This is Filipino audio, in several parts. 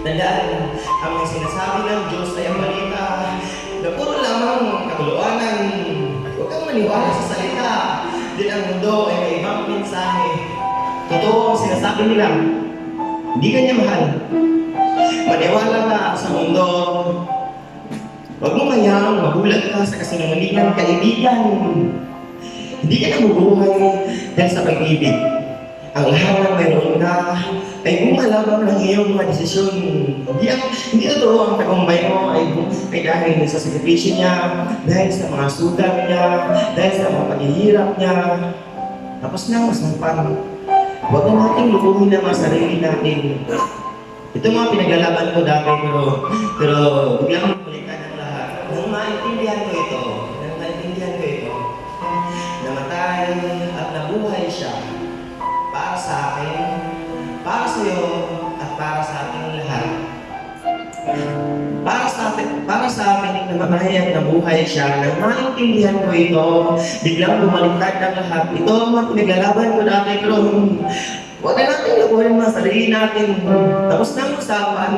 Tandaan, ang may sinasabi ng Diyos ay ang balita na puro lamang kabuluanan. Huwag kang maniwala sa salita. Din ang mundo ay may ibang mensahe. Totoo ang sinasabi nila. Hindi ka niya mahal. Maniwala ka sa mundo. Huwag mo kayang magulat ka sa kasinungalingan, kaibigan. Hindi ka nabubuhay dahil sa pag-ibig. Ang lahat ng mayroon ka ay bunga lamang ng iyong mga desisyon. Hindi totoo ang tagumpay mo ay dahil sa sakripisyo niya, dahil sa mga sugat niya, dahil sa mga paghihirap niya. Tapos na, mas magpang. Huwag na nating lukuhin ang mga sarili natin. Ito mga pinaglalaban ko dati, pero biglang balikan ang lahat. Nang maintindihan ko ito, namatay at nabuhay siya para sa akin, para sa iyo, at para sa ating lahat. Para sa akin, namatay at nabuhay siya. Nang maintindihan ko ito, biglang bumaliktad ang lahat. Ito ang mga pinaglalaban ko dati, pero huwag na natin lukuhin mga sarili natin. Tapos na ang usapan.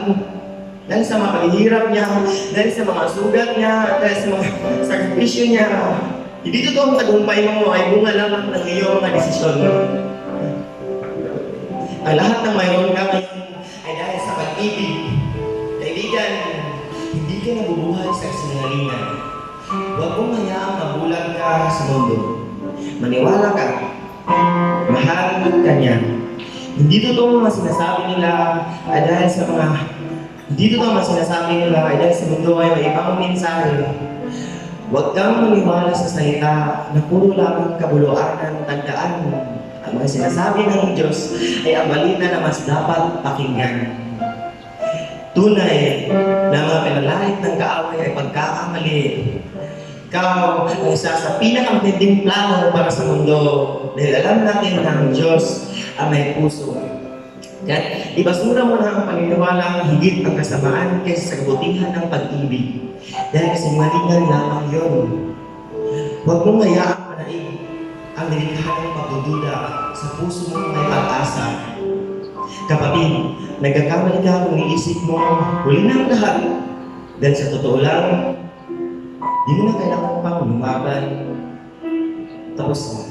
Dahil sa mga paghihirap niya, dahil sa mga sugat niya, dahil sa mga sakripisyo niya. Hindi totoo ang tagumpay mo ay bunga lamang ng iyong mga desisyon. Ang lahat ng mayroon ka ngayon ay dahil sa pag-ibig. Kaibigan, hindi ka nabubuhay sa kasinungalingan. Huwag mong hayaang mabulag ka sa mundo. Maniwala ka. Mahal ka niya. Hindi totoo ang sinasabi nila ay dahil sa mga sa mundo ay may ibang mensahe. Huwag kang maniwala sa salita na puro lamang kabuluanan. Tandaan, ang mga sinasabi ng Diyos ay ang balita na mas dapat pakinggan. Tunay na mga pinalait ng kaaway ay pagkakamali. Ikaw ang isa sa pinakamatinding plano para sa mundo dahil alam natin na ang Diyos ay may puso. Kaya ibasura mo na ang paniniwala higit ang kasamaan kaysa sa kabutihan ng pag-ibig. Dahil kasinungalingan lamang yun. Huwag mong hayaang manaig ang delikadong pagdududa sa puso mong may pag-asa. Kapatid, nagkakamali ka kung iisip mo, huli na ang lahat. Dahil sa totoo lang, di mo na kailangan pang lumaban. Tapos na.